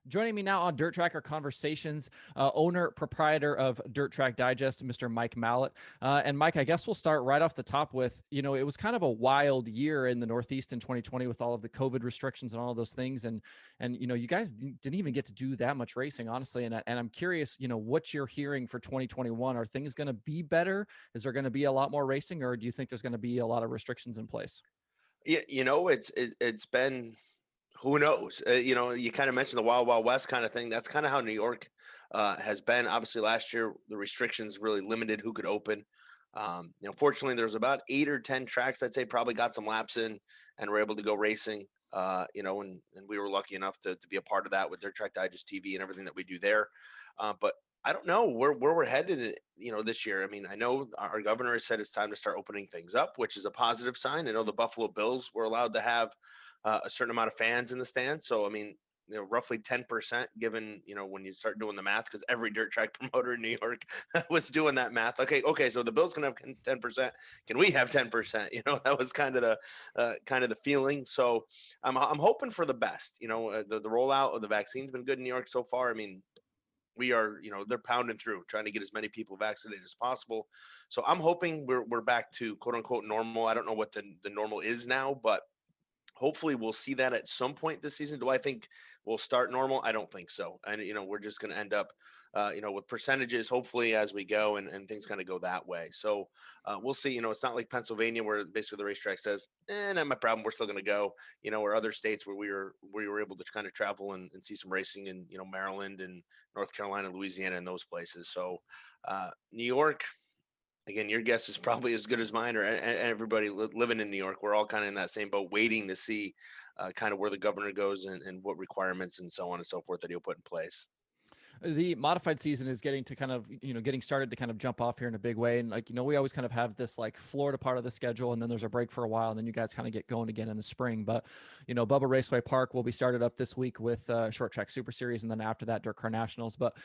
Joining me now on DIRTRACKR Conversations, owner, proprietor of Dirt Track Digest, Mr. Mike Mallett. And Mike, I guess we'll start right off the top with, it was kind of a wild year in the Northeast in 2020 with all of the COVID restrictions and all of those things. And you guys didn't even get to do that much racing, honestly. And I'm curious, what you're hearing for 2021. Are things going to be better? Is there going to be a lot more racing, or do you think there's going to be a lot of restrictions in place? Yeah, it's been who knows? You kind of mentioned the Wild Wild West kind of thing. That's kind of how New York has been. Obviously, last year the restrictions really limited who could open. Fortunately, there was about 8 or 10 tracks I'd say probably got some laps in and were able to go racing. And we were lucky enough to be a part of that with Dirt Track Digest TV and everything that we do there. But I don't know where we're headed, this year. I mean, I know our governor has said it's time to start opening things up, which is a positive sign. I know the Buffalo Bills were allowed to have a certain amount of fans in the stands. So, I mean, roughly 10% given, when you start doing the math, because every dirt track promoter in New York was doing that math. Okay. So the Bills can have 10%. Can we have 10%? That was kind of the feeling. So I'm hoping for the best. The rollout of the vaccine's been good in New York so far. I mean, we are, they're pounding through trying to get as many people vaccinated as possible. So I'm hoping we're back to quote unquote normal. I don't know what the normal is now, but hopefully we'll see that at some point this season. Do I think we'll start normal? I don't think so. And, we're just going to end up, with percentages, hopefully as we go and things kind of go that way. So we'll see. It's not like Pennsylvania where basically the racetrack says, not my problem. We're still going to go, or other states where we were able to kind of travel and see some racing in, Maryland and North Carolina, Louisiana, and those places. So New York, again, your guess is probably as good as mine or everybody living in New York. We're all kind of in that same boat, waiting to see kind of where the governor goes and what requirements and so on and so forth that he'll put in place. The modified season is getting to kind of, getting started to kind of jump off here in a big way. And we always kind of have this like Florida part of the schedule, and then there's a break for a while, and then you guys kind of get going again in the spring. But, Bubba Raceway Park will be started up this week with Short Track Super Series. And then after that, DIRTcar Nationals. But,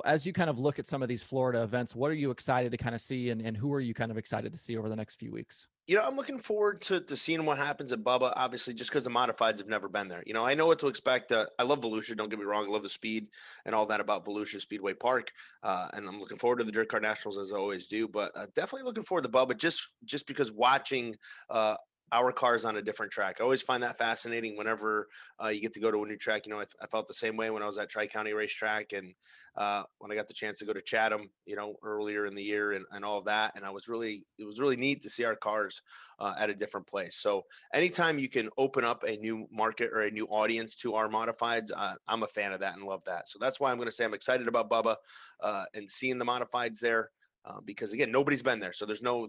as you kind of look at some of these Florida events, what are you excited to kind of see, and who are you kind of excited to see over the next few weeks? I'm looking forward to seeing what happens at Bubba, obviously, just because the modifieds have never been there. I know what to expect. I love Volusia, don't get me wrong. I love the speed and all that about Volusia Speedway Park. And I'm looking forward to the DIRTcar Nationals as I always do. But definitely looking forward to Bubba just because watching our cars on a different track. I always find that fascinating whenever you get to go to a new track. I felt the same way when I was at Tri-County Racetrack and when I got the chance to go to Chatham, earlier in the year and all of that. And it was really neat to see our cars at a different place. So anytime you can open up a new market or a new audience to our modifieds, I'm a fan of that and love that. So that's why I'm going to say I'm excited about Bubba and seeing the modifieds there. Because again, nobody's been there, so there's no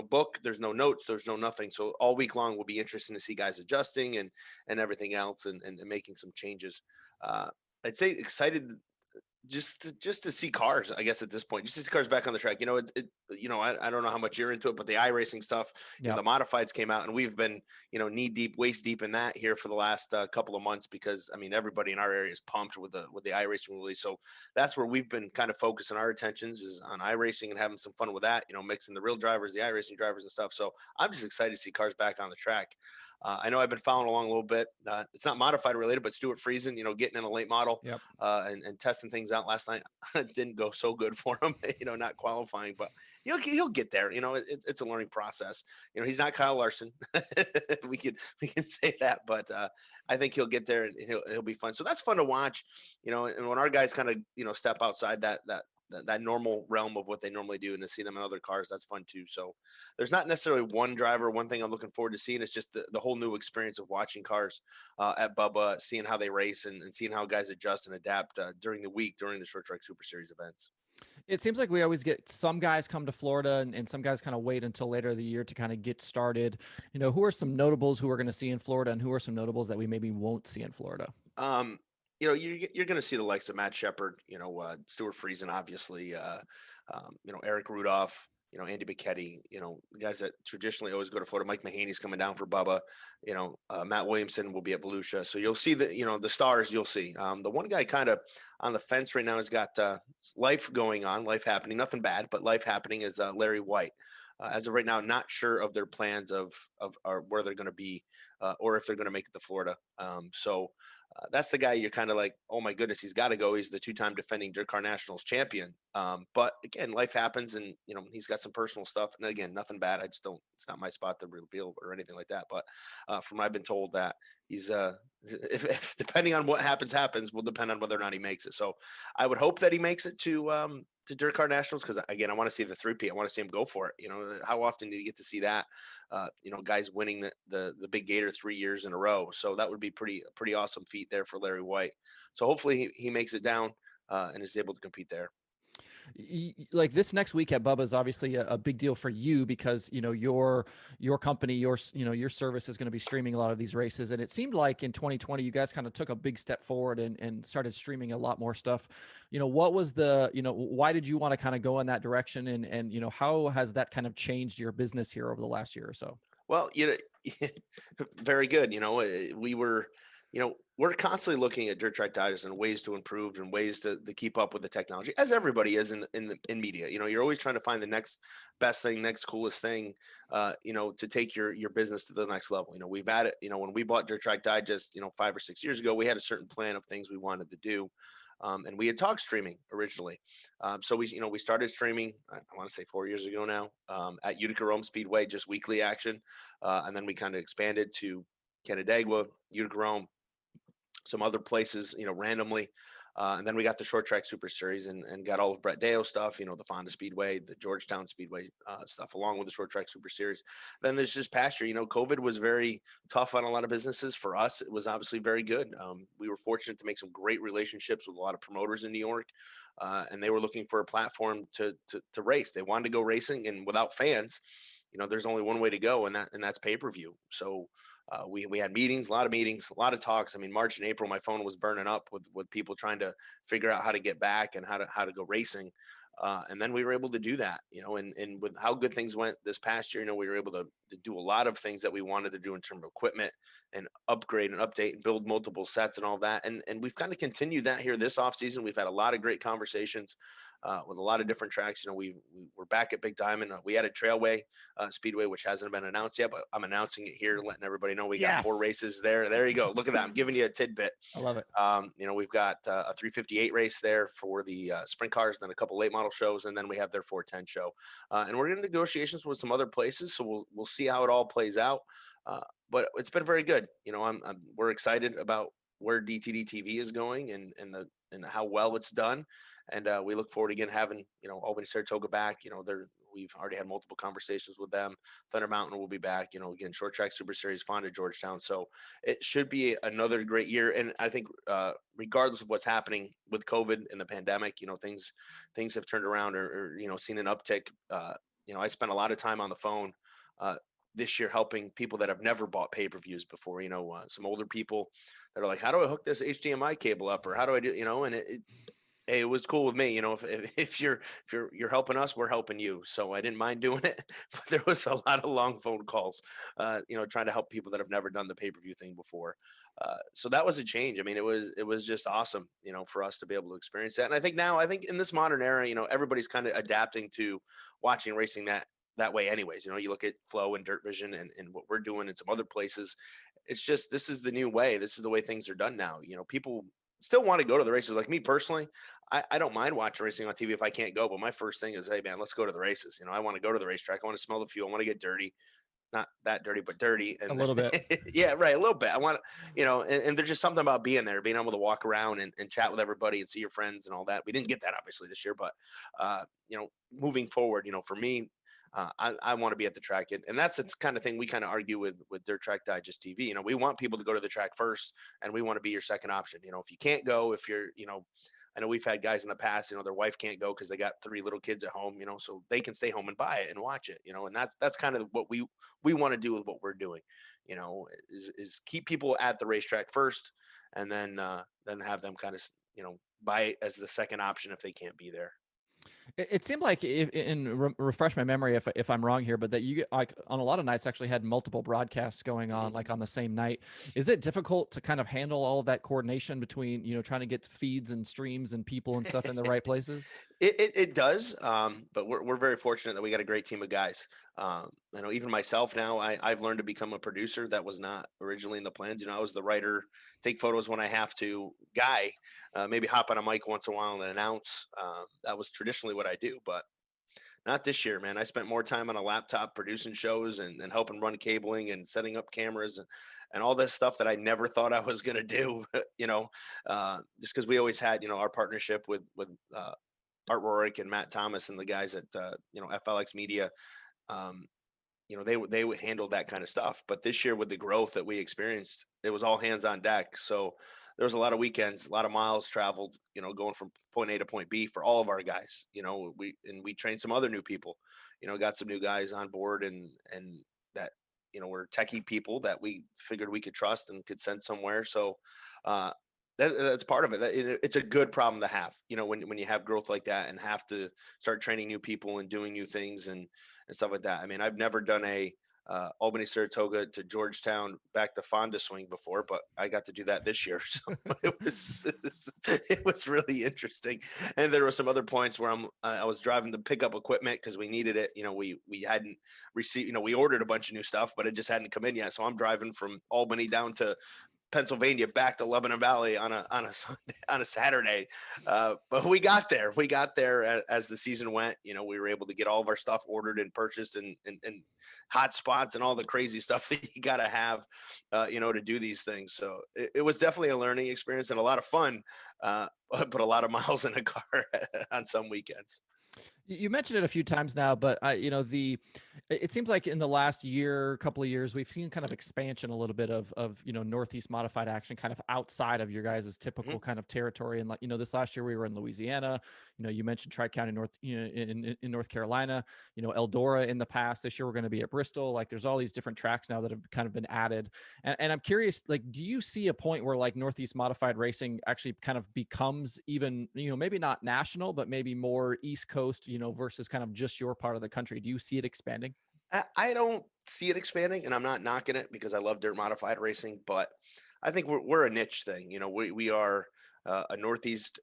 book, there's no notes, there's no nothing. So all week long will be interesting to see guys adjusting and everything else and making some changes. I'd say excited just to see cars, I guess at this point, just to see cars back on the track. I don't know how much you're into it, but the iRacing stuff, Yeah. the modifieds came out, and we've been, knee deep, waist deep in that here for the last couple of months because I mean everybody in our area is pumped with the iRacing release. So that's where we've been kind of focusing our attentions is on iRacing and having some fun with that. Mixing the real drivers, the iRacing drivers, and stuff. So I'm just excited to see cars back on the track. I know I've been following along a little bit. It's not modified related, but Stuart Friesen, getting in a late model Yep. and testing things out last night. It didn't go so good for him, not qualifying, but he'll get there. It's a learning process. He's not Kyle Larson. we can say that, but I think he'll get there and he'll be fun. So that's fun to watch. And when our guys kind of step outside that normal realm of what they normally do and to see them in other cars, that's fun too. So there's not necessarily one driver, one thing I'm looking forward to seeing. It's just the whole new experience of watching cars at Bubba, seeing how they race and seeing how guys adjust and adapt during the week, during the Short Track Super Series events. It seems like we always get some guys come to Florida and some guys kind of wait until later in the year to kind of get started. Who are some notables who we're going to see in Florida and who are some notables that we maybe won't see in Florida? You're going to see the likes of Matt Shepard, Stuart Friesen, obviously, Eric Rudolph, Andy Bicchetti, guys that traditionally always go to Florida. Mike Mahaney's coming down for Bubba, Matt Williamson will be at Volusia. So you'll see the stars you'll see. The one guy kind of on the fence right now has got life going on, life happening, nothing bad, but life happening is Larry White. As of right now, not sure of their plans of where they're going to be or if they're going to make it to Florida. So that's the guy you're kind of like, oh my goodness, he's got to go. He's the two-time defending DIRTCar Nationals champion. But again, life happens, and he's got some personal stuff. And again, nothing bad. I just don't. It's not my spot to reveal or anything like that. But from what I've been told, that he's if depending on what happens will depend on whether or not he makes it. So I would hope that he makes it to DIRTCar Nationals, because again, I want to see the three-peat. I want to see him go for it. How often do you get to see that? Guys winning the big Gator 3 years in a row. So that would be a pretty awesome feat there for Larry White. So hopefully he makes it down and is able to compete there. Like this next week at Bubba is obviously a big deal for you, because your company, your service is going to be streaming a lot of these races. And it seemed like in 2020 you guys kind of took a big step forward and started streaming a lot more stuff. What was why did you want to kind of go in that direction, and how has that kind of changed your business here over the last year or so? Well, very good. We're constantly looking at Dirt Track Digest and ways to improve and ways to keep up with the technology, as everybody is in media. You're always trying to find the next best thing, next coolest thing, to take your business to the next level. We've had it, when we bought Dirt Track Digest, 5 or 6 years ago, we had a certain plan of things we wanted to do. And we had talked streaming originally. So we started streaming, I want to say 4 years ago now, at Utica Rome Speedway, just weekly action. And then we kind of expanded to Canandaigua, Utica Rome, some other places, randomly. And then we got the Short Track Super Series and got all of Brett Deo stuff, the Fonda Speedway, the Georgetown Speedway stuff, along with the Short Track Super Series. Then there's just past year, COVID was very tough on a lot of businesses. For us, it was obviously very good. We were fortunate to make some great relationships with a lot of promoters in New York. And they were looking for a platform to race. They wanted to go racing, and without fans, there's only one way to go, and that's pay-per-view. So we had meetings, a lot of talks. I mean, March and April, my phone was burning up with people trying to figure out how to get back and how to go racing. And then we were able to do that, and with how good things went this past year, we were able to do a lot of things that we wanted to do in terms of equipment and upgrade and update and build multiple sets and all that. And we've kind of continued that here this off season. We've had a lot of great conversations with a lot of different tracks. We're back at Big Diamond. We added Trailway Speedway, which hasn't been announced yet, but I'm announcing it here, letting everybody know we got 4 races there. There you go. Look at that. I'm giving you a tidbit. I love it. We've got a 358 race there for the sprint cars, then a couple late model shows, and then we have their 410 show. And we're in negotiations with some other places, so we'll see how it all plays out. But it's been very good. We're excited about where DTD TV is going and how well it's done. And we look forward again having, Albany Saratoga back. We've already had multiple conversations with them. Thunder Mountain will be back, again, Short Track Super Series, Fonda, Georgetown. So it should be another great year. And I think regardless of what's happening with COVID and the pandemic, things have turned around or seen an uptick. I spent a lot of time on the phone this year helping people that have never bought pay-per-views before, some older people that are like, how do I hook this HDMI cable up, or how do I do, and it was cool with me. If you're helping us, we're helping you. So I didn't mind doing it, but there was a lot of long phone calls, trying to help people that have never done the pay-per-view thing before. So that was a change. I mean, it was just awesome, for us to be able to experience that. And I think in this modern era, everybody's kind of adapting to watching racing that way anyways. You look at Flow and Dirt Vision and what we're doing in some other places. It's just, this is the new way. This is the way things are done now. People still want to go to the races. Like me personally, I don't mind watching racing on TV if I can't go, but my first thing is, hey man, let's go to the races. I want to go to the racetrack. I want to smell the fuel. I want to get dirty. Not that dirty, but dirty. And a little bit. Yeah, right. A little bit. I want to, and there's just something about being there, being able to walk around and chat with everybody and see your friends and all that. We didn't get that obviously this year, but moving forward, for me, I want to be at the track, and that's the kind of thing we kind of argue with Dirt Track Digest TV. We want people to go to the track first, and we want to be your second option. If you can't go, if you're, I know we've had guys in the past, their wife can't go because they got 3 little kids at home, so they can stay home and buy it and watch it, and that's kind of what we want to do with what we're doing, is keep people at the racetrack first, and then have them kind of, buy it as the second option if they can't be there. It seemed like, refresh my memory if I'm wrong here, but that you, like, on a lot of nights actually had multiple broadcasts going on, like on the same night. Is it difficult to kind of handle all of that coordination between, trying to get feeds and streams and people and stuff in the right places? It does, but we're very fortunate that we got a great team of guys. I know even myself now, I've learned to become a producer. That was not originally in the plans. I was the writer, take photos when I have to, guy, maybe hop on a mic once in a while and announce. That was traditionally what I do, but not this year, man. I spent more time on a laptop producing shows and helping run cabling and setting up cameras and all this stuff that I never thought I was going to do. Just because we always had, our partnership with Art Rorick and Matt Thomas and the guys at FLX Media. Um, they would handle that kind of stuff. But this year with the growth that we experienced, it was all hands on deck. So there was a lot of weekends, a lot of miles traveled, going from point A to point B for all of our guys. We trained some other new people, got some new guys on board and that were techie people that we figured we could trust and could send somewhere. So uh that's part of it. It's a good problem to have, when you have growth like that and have to start training new people and doing new things and stuff like that. I mean, I've never done a Albany, Saratoga to Georgetown back to Fonda swing before, but I got to do that this year. So it was really interesting. And there were some other points where I was driving to pick up equipment because we needed it. We hadn't received. We ordered a bunch of new stuff, but it just hadn't come in yet. So I'm driving from Albany down to Pennsylvania back to Lebanon Valley on a Sunday, on a Saturday. But we got there. We got there as the season went. We were able to get all of our stuff ordered and purchased and hot spots and all the crazy stuff that you got to have, to do these things. So it was definitely a learning experience and a lot of fun, but a lot of miles in a car on some weekends. You mentioned it a few times now, but it seems like in the last year, couple of years, we've seen kind of expansion a little bit of Northeast modified action kind of outside of your guys' typical Mhm. kind of territory. And like, this last year we were in Louisiana, you mentioned Tri-County North, in North Carolina, Eldora in the past. This year we're going to be at Bristol. Like there's all these different tracks now that have kind of been added. And I'm curious, like, do you see a point where like Northeast modified racing actually kind of becomes even, maybe not national, but maybe more East Coast, versus kind of just your part of the country? Do you see it expanding? I don't see it expanding, and I'm not knocking it because I love dirt modified racing, but I think we're a niche thing. We are a Northeast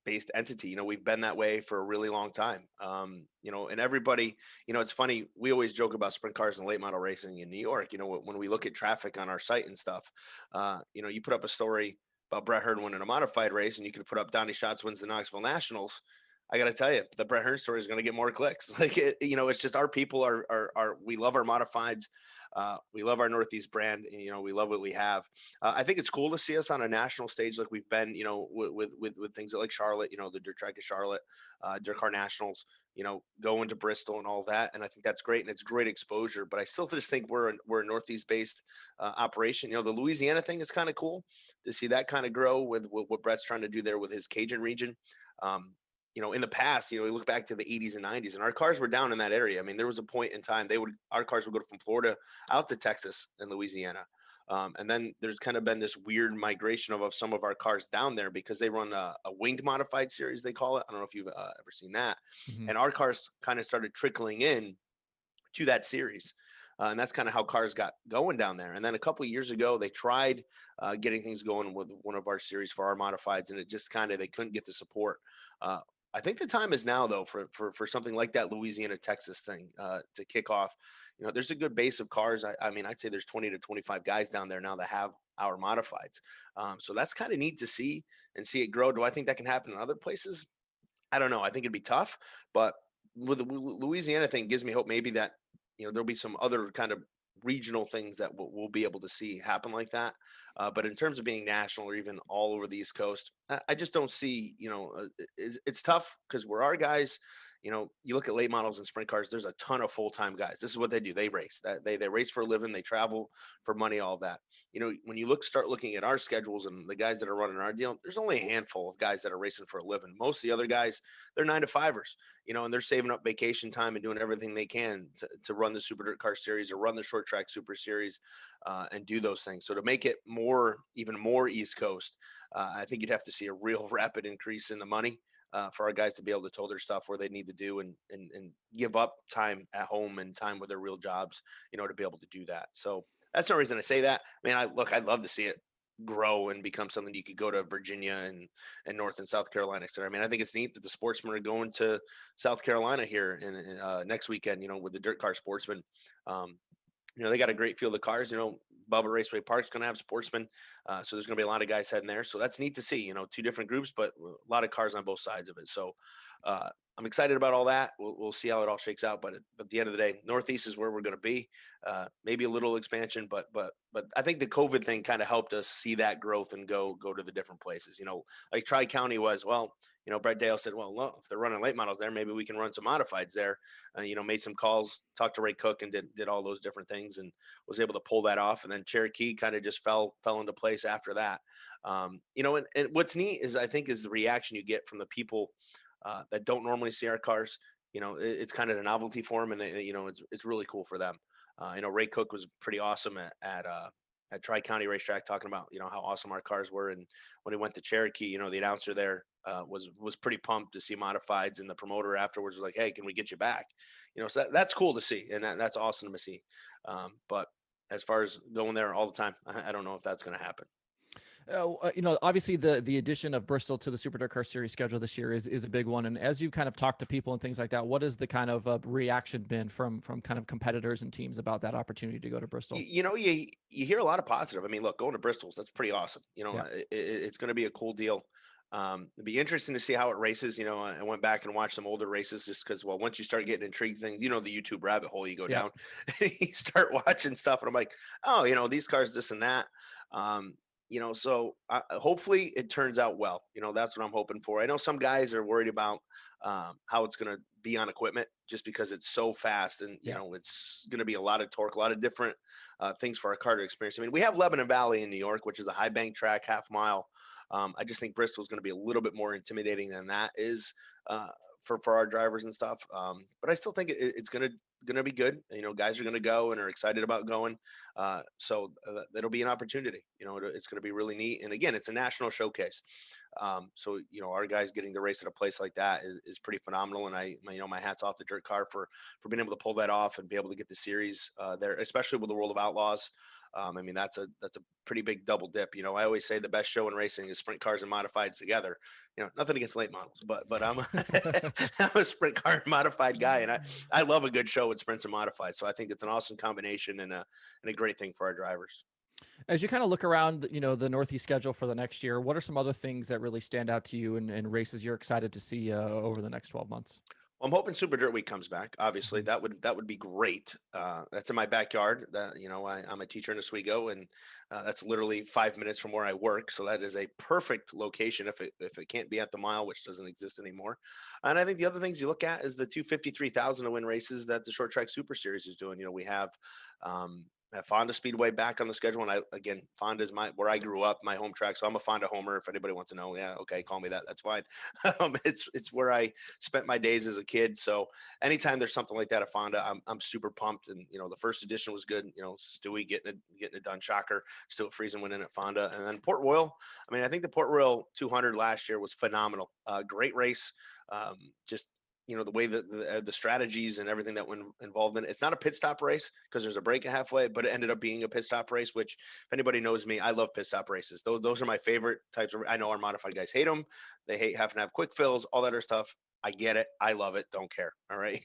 based entity. We've been that way for a really long time. And everybody, it's funny. We always joke about sprint cars and late model racing in New York. When we look at traffic on our site and stuff, you put up a story about Brett Hearn winning a modified race, and you could put up Donnie Schatz wins the Knoxville Nationals. I got to tell you, the Brett Hearn story is going to get more clicks. Like, it's just our people are we love our modifieds. We love our Northeast brand. And, we love what we have. I think it's cool to see us on a national stage like we've been, with things like Charlotte, the DIRTRACKR Charlotte, DIRTCar Nationals, going to Bristol and all that. And I think that's great. And it's great exposure. But I still just think we're a Northeast based operation. The Louisiana thing is kind of cool to see that kind of grow with what Brett's trying to do there with his Cajun region. In the past, we look back to the 80s and 90s, and our cars were down in that area. I mean, there was a point in time our cars would go from Florida out to Texas and Louisiana. And then there's kind of been this weird migration of some of our cars down there because they run a winged modified series, they call it. I don't know if you've ever seen that. Mhm. And our cars kind of started trickling in to that series. And that's kind of how cars got going down there. And then a couple of years ago, they tried getting things going with one of our series for our modifieds, and it just they couldn't get the support. Uh, I think the time is now, though, for something like that Louisiana Texas thing to kick off. There's a good base of cars. I mean, I'd say there's 20 to 25 guys down there now that have our modifieds. So that's kind of neat to see and see it grow. Do I think that can happen in other places? I don't know. I think it'd be tough, but with the Louisiana thing gives me hope maybe that there'll be some other kind of regional things that we'll be able to see happen like that. But in terms of being national or even all over the East Coast, I just don't see. It's tough because we're our guys. You look at late models and sprint cars. There's a ton of full time guys. This is what they do. They race. They race for a living. They travel for money. All that. When you start looking at our schedules and the guys that are running our deal, there's only a handful of guys that are racing for a living. Most of the other guys, they're 9 to 5ers, and they're saving up vacation time and doing everything they can to run the Super DIRTcar Series or run the short track Super Series and do those things. So to make it even more East Coast, I think you'd have to see a real rapid increase in the money for our guys to be able to tow their stuff where they need to do and give up time at home and time with their real jobs, to be able to do that. So that's the reason I say that. I mean, I'd love to see it. grow and become something you could go to Virginia and North and South Carolina, etc. I mean, I think it's neat that the sportsmen are going to South Carolina here in next weekend, with the Dirt Car Sportsmen. um, they got a great field of cars. Bubba Raceway Park's going to have sportsmen. So there's going to be a lot of guys heading there. So that's neat to see, two different groups, but a lot of cars on both sides of it. So uh, I'm excited about all that. We'll see how it all shakes out. But at the end of the day, Northeast is where we're going to be. Maybe a little expansion, but I think the COVID thing kind of helped us see that growth and go to the different places. Like Tri-County was, well, Brett Dale said, well, look, if they're running late models there, maybe we can run some modifieds there. Made some calls, talked to Ray Cook, and did all those different things, and was able to pull that off. And then Cherokee kind of just fell into place after that. And what's neat is, I think, is the reaction you get from the people that don't normally see our cars. It's kind of a novelty for them, and it's really cool for them. Ray Cook was pretty awesome at Tri-County Racetrack, talking about how awesome our cars were. And when he went to Cherokee, the announcer there was pretty pumped to see modifieds, and the promoter afterwards was like, "Hey, can we get you back?" So that's cool to see, and that's awesome to see. But as far as going there all the time, I don't know if that's going to happen. Obviously the addition of Bristol to the Super DIRTcar Series schedule this year is a big one. And as you kind of talk to people and things like that, what has the kind of reaction been from kind of competitors and teams about that opportunity to go to Bristol? You hear a lot of positive. I mean, look, going to Bristol's, that's pretty awesome. Yeah. It's going to be a cool deal. It'd be interesting to see how it races. I went back and watched some older races just because, well, once you start getting intrigued things, the YouTube rabbit hole you go Yeah. down, you start watching stuff, and I'm like, oh, these cars, this and that. So hopefully it turns out well. That's what I'm hoping for. I know some guys are worried about how it's going to be on equipment, just because it's so fast, and it's going to be a lot of torque, a lot of different things for our car to experience. I mean, we have Lebanon Valley in New York, which is a high bank track, half mile. I just think Bristol is going to be a little bit more intimidating than that is for our drivers and stuff. But I still think it's going to be good. Guys are going to go and are excited about going. So it'll be an opportunity. It's going to be really neat. And again, it's a national showcase. So our guys getting to race at a place like that is pretty phenomenal. And my hat's off to Dirt Car for being able to pull that off and be able to get the series there, especially with the World of Outlaws. I mean, that's a pretty big double dip. I always say the best show in racing is sprint cars and modifieds together. Nothing against late models, but I'm I'm a sprint car and modified guy, and I love a good show with sprints and modified. So I think it's an awesome combination and a great thing for our drivers. As you kind of look around, the Northeast schedule for the next year, what are some other things that really stand out to you and races you're excited to see over the next 12 months? Well, I'm hoping Super Dirt Week comes back. Obviously, that would be great. That's in my backyard. I'm a teacher in Oswego, and that's literally 5 minutes from where I work. So that is a perfect location if it can't be at the mile, which doesn't exist anymore. And I think the other things you look at is the 253,000 to win races that the Short Track Super Series is doing. We have Fonda Speedway back on the schedule, and Fonda is where I grew up, my home track. So I'm a Fonda homer. If anybody wants to know, yeah, okay, call me that. That's fine. It's where I spent my days as a kid. So anytime there's something like that at Fonda, I'm super pumped. And the first edition was good. Stewie getting it done. Shocker. Stuart Friesen went in at Fonda, and then Port Royal. I mean, I think the Port Royal 200 last year was phenomenal. Great race. Just the way that the strategies and everything that went involved in it. It's not a pit stop race because there's a break halfway, but it ended up being a pit stop race, which if anybody knows me, I love pit stop races. Those are my favorite types of, I know our modified guys hate them. They hate having to have quick fills, all that other stuff. I get it. I love it. Don't care. All right.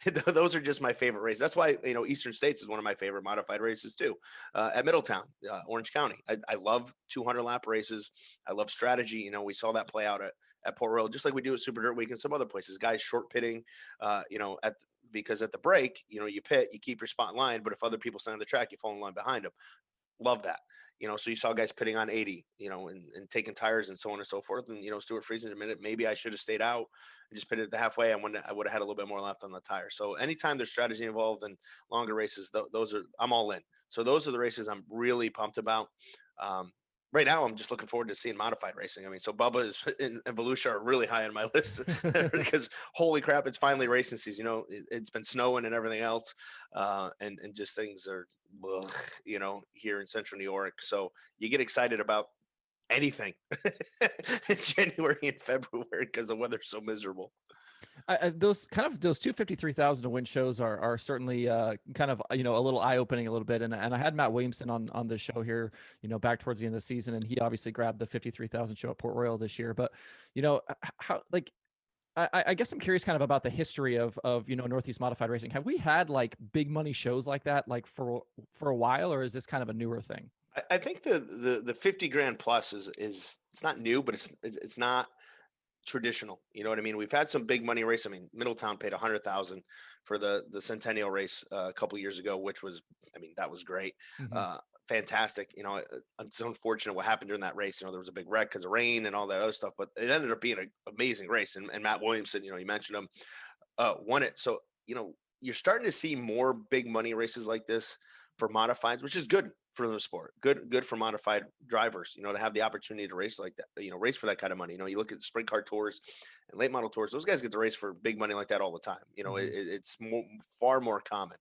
Those are just my favorite races. That's why, Eastern States is one of my favorite modified races too. At Middletown, Orange County. I love 200 lap races. I love strategy. We saw that play out at Port Royal, just like we do at Super Dirt Week and some other places. Guys short pitting, because at the break, you pit, you keep your spot in line, but if other people stand on the track, you fall in line behind them. Love that. So you saw guys pitting on 80, and taking tires and so on and so forth. And, Stuart Friesen admitted maybe I should have stayed out and just pitted at the halfway. I would have had a little bit more left on the tire. So anytime there's strategy involved in longer races, I'm all in. So those are the races I'm really pumped about. Right now, I'm just looking forward to seeing modified racing. I mean, so Bubba and Volusia are really high on my list because holy crap, it's finally racing season. It's been snowing and everything else, and just things are, here in Central New York. So you get excited about anything in January and February because the weather's so miserable. Those 253,000 to win shows are certainly kind of a little eye opening a little bit, and I had Matt Williamson on the show here back towards the end of the season, and he obviously grabbed the 53,000 show at Port Royal this year. But how like I guess I'm curious kind of about the history of Northeast modified racing. Have we had like big money shows like that like for a while, or is this kind of a newer thing? I think the 50 grand plus is it's not new, but it's not traditional. You know what I mean? We've had some big money race. I mean, Middletown paid 100,000 for the Centennial race a couple years ago, which was, I mean, that was great. Hmm. Uh, Fantastic. It's unfortunate what happened during that race. There was a big wreck because of rain and all that other stuff, but it ended up being an amazing race. And Matt Williamson, you mentioned him, won it. So, you're starting to see more big money races like this for modifieds, which is good for the sport. Good for modified drivers, to have the opportunity to race like that, race for that kind of money. You look at the sprint car tours and late model tours, those guys get to race for big money like that all the time. Hmm. It's far more common.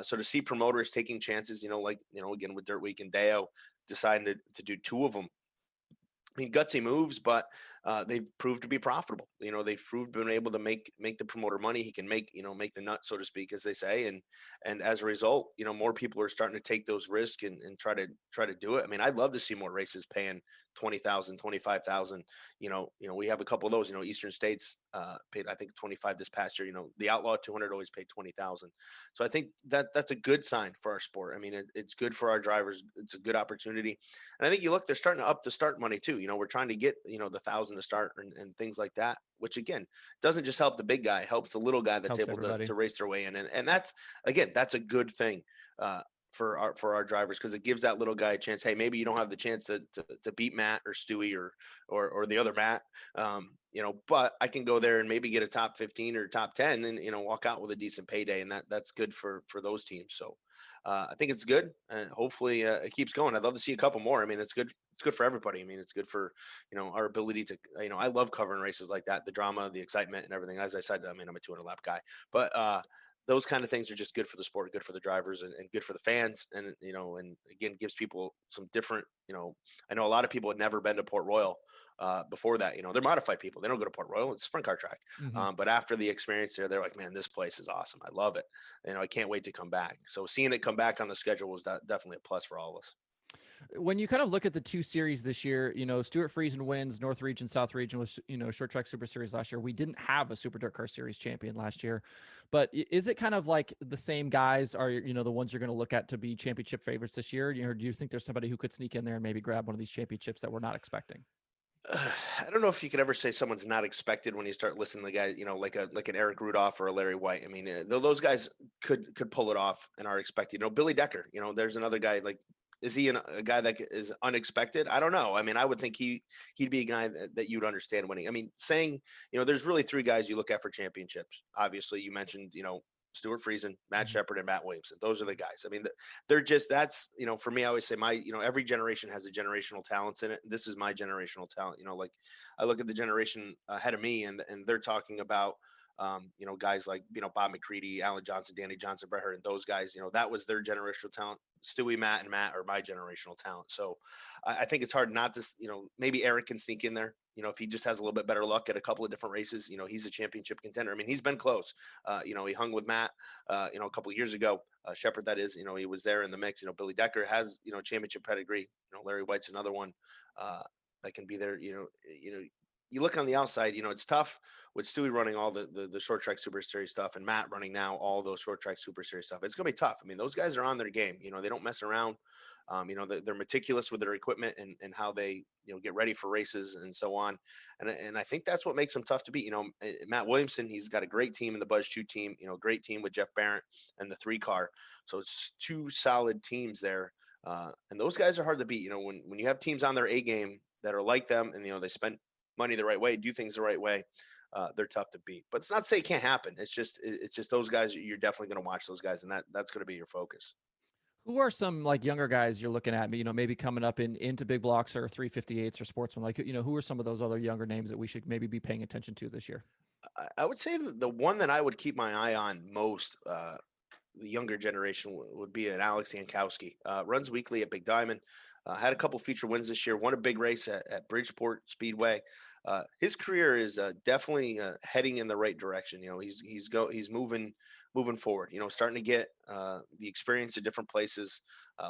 So to see promoters taking chances, again with Dirt Week and Deo deciding to do two of them. I mean, gutsy moves, but they've proved to be profitable. They've proved been able to make the promoter money. He can make the nut, so to speak, as they say, and as a result, more people are starting to take those risks and try to do it. I mean, I'd love to see more races paying 20,000, 25,000. We have a couple of those. Eastern States paid, I think, 25 this past year. The Outlaw 200 always paid 20,000. So I think that's a good sign for our sport. I mean, it's good for our drivers. It's a good opportunity. And I think you look, they're starting to up the start money too. We're trying to get, the 1,000 to start and things like that, which again, doesn't just help the big guy, helps the little guy that's Helps able everybody. to race their way in. And that's a good thing. For our drivers, because it gives that little guy a chance. Hey, maybe you don't have the chance to beat Matt or Stewie or the other Matt, but I can go there and maybe get a top 15 or top 10 and walk out with a decent payday, and that's good for those teams. So I think it's good, and hopefully it keeps going. I'd love to see a couple more. I mean, it's good. It's good for everybody. I mean, it's good for our ability to. I love covering races like that, the drama, the excitement, and everything. As I said, I mean, I'm a 200 lap guy, but those kind of things are just good for the sport, good for the drivers, and good for the fans. And and again, gives people some different. I know a lot of people had never been to Port Royal before that. They're modified people. They don't go to Port Royal. It's a sprint car track. Hmm. But after the experience there, they're like, man, this place is awesome. I love it. I can't wait to come back. So seeing it come back on the schedule was definitely a plus for all of us. When you kind of look at the two series this year, Stuart Friesen wins North Region, South Region was, Short Track Super Series last year. We didn't have a Super DIRTcar Series champion last year, but is it kind of like the same guys are, the ones you're going to look at to be championship favorites this year? Or do you think there's somebody who could sneak in there and maybe grab one of these championships that we're not expecting? I don't know if you could ever say someone's not expected when you start listening to the guy, like an Eric Rudolph or a Larry White. I mean, those guys could pull it off and are expected. Billy Decker. There's another guy like. Is he a guy that is unexpected? I don't know. I mean, I would think he'd be a guy that you'd understand winning. I mean, saying there's really three guys you look at for championships. Obviously, you mentioned Stuart Friesen, Matt Mhm. Shepard, and Matt Williamson. Those are the guys. I mean, they're just that's for me. I always say every generation has a generational talents in it. This is my generational talent. Like I look at the generation ahead of me, and they're talking about guys like Bob McCready, Alan Johnson, Danny Johnson, Bret Hart, and those guys. That was their generational talent. Stewie, Matt, and Matt are my generational talent. So I think it's hard not to maybe Eric can sneak in there. If he just has a little bit better luck at a couple of different races, he's a championship contender. I mean, he's been close. He hung with Matt, a couple of years ago. Shepard, that is, he was there in the mix. Billy Decker has, championship pedigree. Larry White's another one that can be there. You look on the outside, it's tough with Stewie running all the short track super series stuff and Matt running now all those short track super series stuff. It's going to be tough. I mean, those guys are on their game. They don't mess around. They're meticulous with their equipment and how they, get ready for races and so on. And I think that's what makes them tough to beat. Matt Williamson, he's got a great team in the Buzz 2 team, great team with Jeff Barrett and the 3 car. So it's two solid teams there. And those guys are hard to beat. When you have teams on their A game that are like them and, they spend money the right way, do things the right way, they're tough to beat. But it's not to say it can't happen. It's just those guys. You're definitely going to watch those guys, and that's going to be your focus. Who are some like younger guys you're looking at? Maybe coming up into big blocks or 358s or sportsmen. Like, who are some of those other younger names that we should maybe be paying attention to this year? I would say the one that I would keep my eye on most, the younger generation, would be an Alex Yankowski. Runs weekly at Big Diamond. Had a couple feature wins this year. Won a big race at Bridgeport Speedway. his career is definitely heading in the right direction. He's moving forward. Starting to get the experience at different places,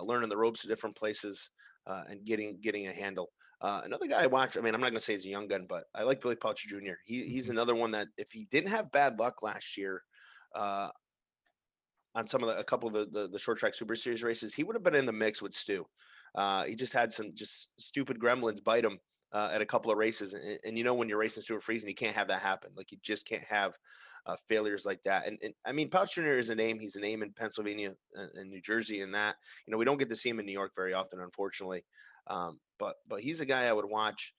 learning the ropes at different places, and getting a handle. Another guy I watch. I mean, I'm not going to say he's a young gun, but I like Billy Pouch Jr. He's Mhm. another one that if he didn't have bad luck last year, uh, on a couple of the short track super series races, he would have been in the mix with Stu. He just had some just stupid gremlins bite him at a couple of races, and when you're racing Stuart Friesen, you can't have that happen. Like you just can't have failures like that. And I mean, Pouch Jr. is a name. He's a name in Pennsylvania and New Jersey, and that we don't get to see him in New York very often, unfortunately. But he's a guy I would watch.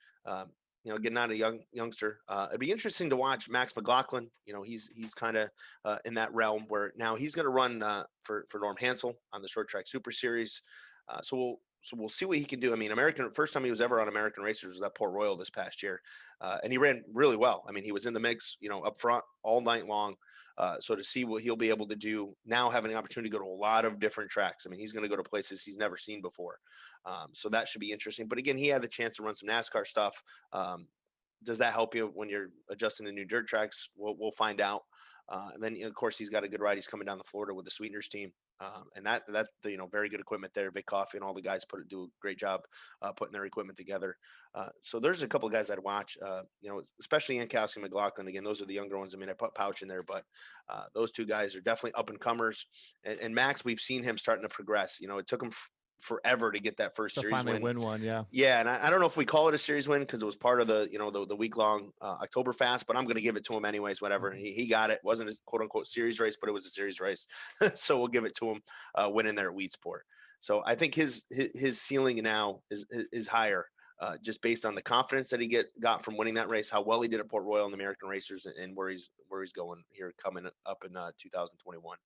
Getting out a youngster. It'd be interesting to watch Max McLaughlin. He's kind of in that realm where now he's going to run for Norm Hansel on the short track super series. So we'll see what he can do. I mean, first time he was ever on American Racers was at Port Royal this past year, and he ran really well. I mean, he was in the mix, up front all night long. So to see what he'll be able to do now, having an opportunity to go to a lot of different tracks. I mean, he's going to go to places he's never seen before. So that should be interesting. But again, he had the chance to run some NASCAR stuff. Does that help you when you're adjusting the new dirt tracks? We'll find out. And then of course he's got a good ride. He's coming down to Florida with the Sweeteners team, and that very good equipment there. Vic Coffey and all the guys do a great job putting their equipment together. So there's a couple of guys I'd watch. Especially Yankowski and McLaughlin. Again, those are the younger ones. I mean, I put Pouch in there, but those two guys are definitely up and comers. And Max, we've seen him starting to progress. It took him forever to get that first To series finally win. win one, yeah. Yeah, and I don't know if we call it a series win because it was part of the week long October fast, but I'm going to give it to him anyways. Whatever, he got it. Wasn't a quote unquote series race, but it was a series race, so we'll give it to him winning there at Wheatsport. So I think his ceiling now is higher. Just based on the confidence that he got from winning that race, how well he did at Port Royal in the American Racers, and where he's going here coming up in 2021.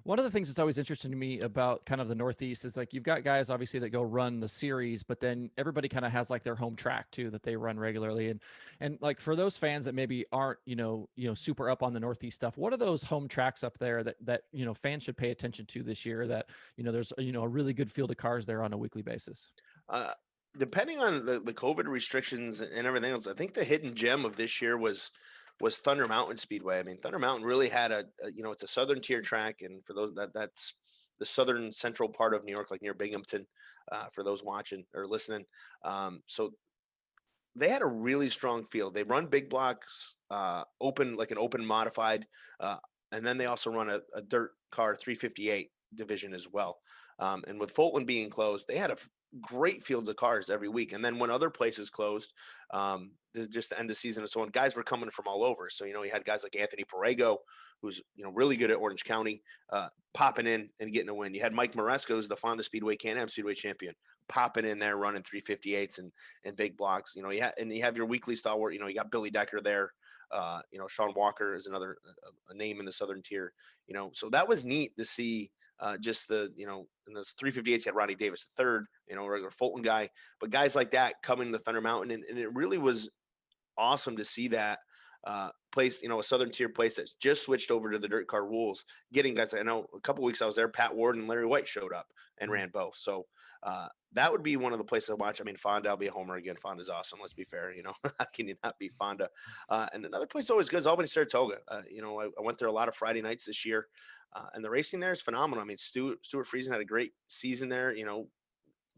One of the things that's always interesting to me about kind of the Northeast is like you've got guys obviously that go run the series, but then everybody kind of has like their home track too that they run regularly. And like for those fans that maybe aren't, super up on the Northeast stuff, what are those home tracks up there that fans should pay attention to this year that, there's, a really good field of cars there on a weekly basis? Depending on the COVID restrictions and everything else, I think the hidden gem of this year was Thunder Mountain Speedway. I mean, Thunder Mountain really had it's a southern tier track, and for those that's the southern central part of New York, like near Binghamton, for those watching or listening. So they had a really strong field. They run big blocks, open like an open modified, and then they also run a dirt car 358 division as well. And with Fulton being closed, they had great fields of cars every week. And then when other places closed, just the end of the season and so on, guys were coming from all over. So, you had guys like Anthony Perego, who's, really good at Orange County, popping in and getting a win. You had Mike Maresco, who's the Fonda Speedway Can-Am Speedway champion, popping in there running 358s and big blocks. You have your weekly stalwart, you got Billy Decker there. Sean Walker is another a name in the Southern tier, so that was neat to see. Just in those 358s, you had Ronnie Davis the third, regular Fulton guy, but guys like that coming to Thunder Mountain, and it really was awesome to see that place, a Southern tier place that's just switched over to the dirt car rules, getting guys. I know a couple weeks I was there, Pat Ward and Larry White showed up and ran both. So that would be one of the places I watch. I mean, Fonda, I'll be a homer again. Fonda's awesome. Let's be fair. How can you not be Fonda? And another place always good is Albany, Saratoga. I went there a lot of Friday nights this year. And the racing there is phenomenal. I mean, Stuart Friesen had a great season there,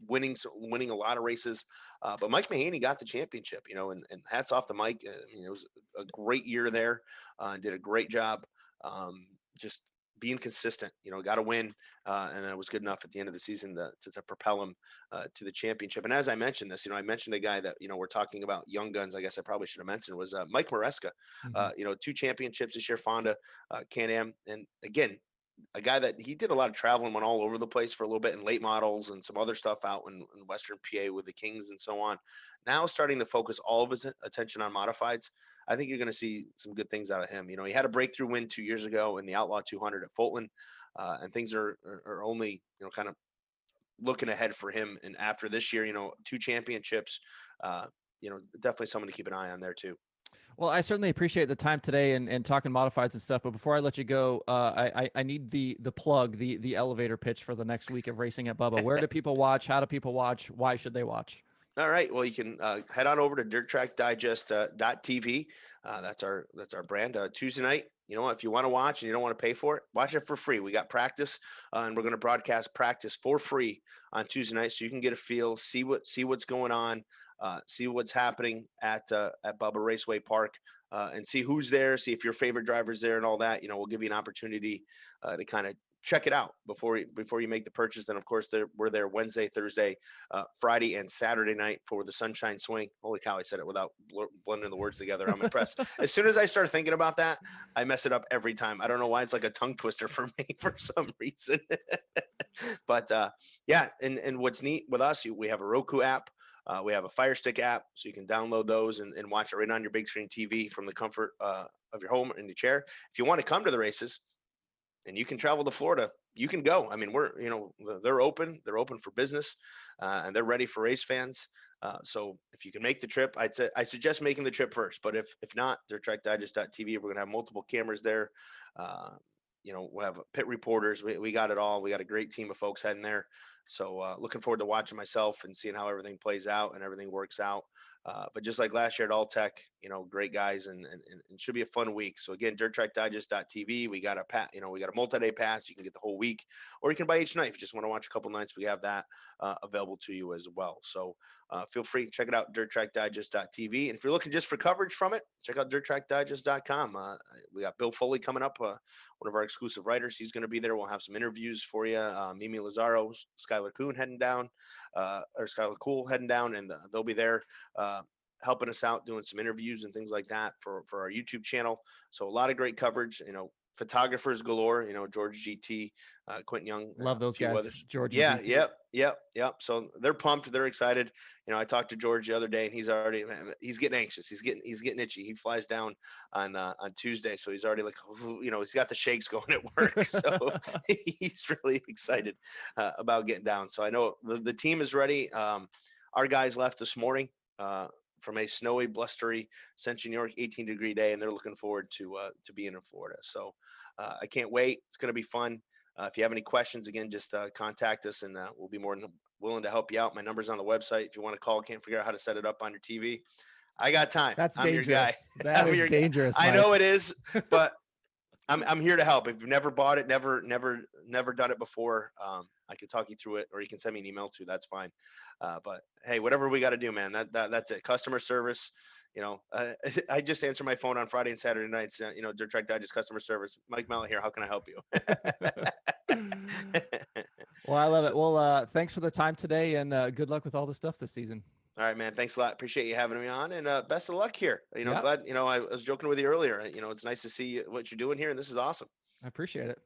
winning a lot of races. But Mike Mahaney got the championship, and hats off to Mike. I mean, it was a great year there. Did a great job. Just being consistent, got a win. And it was good enough at the end of the season to propel him to the championship. And as I mentioned this, I mentioned a guy that, we're talking about young guns. I guess I probably should have mentioned was Mike Maresca. Mm-hmm. 2 championships this year, Fonda, Can-Am. And again, a guy that he did a lot of traveling, went all over the place for a little bit in late models and some other stuff out in Western PA with the Kings and so on. Now starting to focus all of his attention on modifieds. I think you're going to see some good things out of him. He had a breakthrough win 2 years ago in the Outlaw 200 at Fulton, and things are only, kind of looking ahead for him. And after this year, 2 championships, definitely someone to keep an eye on there too. Well, I certainly appreciate the time today and talking modifieds and stuff. But before I let you go, I need the plug, the elevator pitch for the next week of Racing at Bubba. Where do people watch? How do people watch? Why should they watch? All right. Well, you can head on over to DIRTRACKDigest.tv. That's our brand. Tuesday night. You know what? If you want to watch and you don't want to pay for it, watch it for free. We got practice, and we're going to broadcast practice for free on Tuesday night, so you can get a feel, see what's going on, see what's happening at Bubba Raceway Park, and see who's there, see if your favorite driver's there, and all that. You know, we'll give you an opportunity to kind of check it out before you make the purchase. Then, of course, we're there Wednesday, Thursday, Friday, and Saturday night for the Sunshine Swing. Holy cow, I said it without blending the words together. I'm impressed. As soon as I start thinking about that, I mess it up every time. I don't know why. It's like a tongue twister for me for some reason. But yeah, and what's neat with us, we have a Roku app. We have a Fire Stick app, so you can download those and watch it right on your big screen TV from the comfort of your home in your chair. If you want to come to the races, and you can travel to Florida, you can go. I mean, they're open for business, and they're ready for race fans. So if you can make the trip, I suggest making the trip first. But if not, DIRTRACKDigest.tv. We're going to have multiple cameras there. We'll have pit reporters. We got it all. We got a great team of folks heading there. So looking forward to watching myself and seeing how everything plays out and everything works out. But just like last year at All Tech, great guys, and it should be a fun week. So again, DIRTRACKDigest.tv. We got a multi-day pass. You can get the whole week, or you can buy each night if you just want to watch a couple nights. We have that available to you as well. So feel free to check it out, DIRTRACKDigest.tv. And if you're looking just for coverage from it, check out DIRTRACKDigest.com. We got Bill Foley coming up, one of our exclusive writers. He's going to be there. We'll have some interviews for you. Mimi Lazaro, Skylar Kuhn heading down, or Skylar Cool heading down, and they'll be there helping us out, doing some interviews and things like that for our YouTube channel. So a lot of great coverage, photographers galore, George GT, Quentin Young. Love those guys. Others. George. Yeah. Yep. So they're pumped. They're excited. I talked to George the other day, and he's getting anxious. He's getting itchy. He flies down on Tuesday. So he's already like, he's got the shakes going at work. So he's really excited about getting down. So I know the team is ready. Our guys left this morning from a snowy, blustery Central New York 18-degree day, and they're looking forward to being in Florida. So I can't wait. It's going to be fun. If you have any questions, again, just contact us, and we'll be more than willing to help you out. My number's on the website. If you want to call, can't figure out how to set it up on your TV, I got time. That's I'm dangerous. Your guy. That is dangerous. I know it is, but I'm here to help. If you've never bought it, never done it before, I can talk you through it, or you can send me an email too. That's fine. But hey, whatever we got to do, man, that's it. Customer service. I just answer my phone on Friday and Saturday nights. Dirt Track Digest customer service. Mike Mallett here. How can I help you? Well, I love it. Well, thanks for the time today, and good luck with all the stuff this season. All right, man. Thanks a lot. Appreciate you having me on, and best of luck here. Yeah. Glad. I was joking with you earlier. It's nice to see what you're doing here, and this is awesome. I appreciate it.